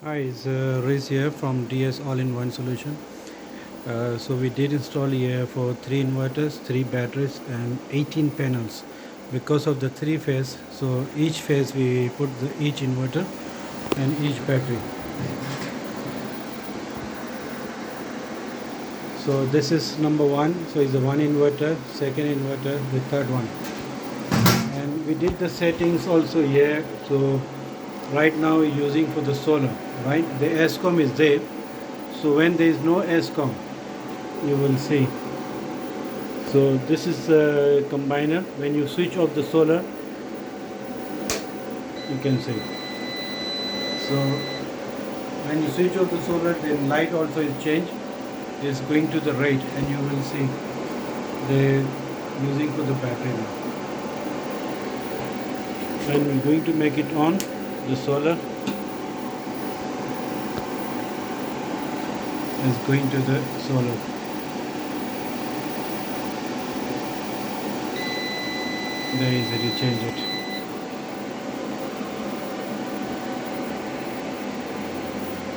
Hi, it's Riz here from DS All-in-One Solution. So we did install here for 3 inverters, 3 batteries and 18 panels. Because of the 3 phase, so each phase we put each inverter and each battery. So this is number 1, so it's the 1 inverter, second inverter, the third one. And we did the settings also here. So right now we're using for the solar, right? The ESCOM is there. So when there is no ESCOM, you will see. So this is a combiner. When you switch off the solar, you can see. So when you switch off the solar, then light also is changed. It is going to the right, and you will see they're using for the battery now. And we're going to make it on the solar is going to the solar. There is it, you change it.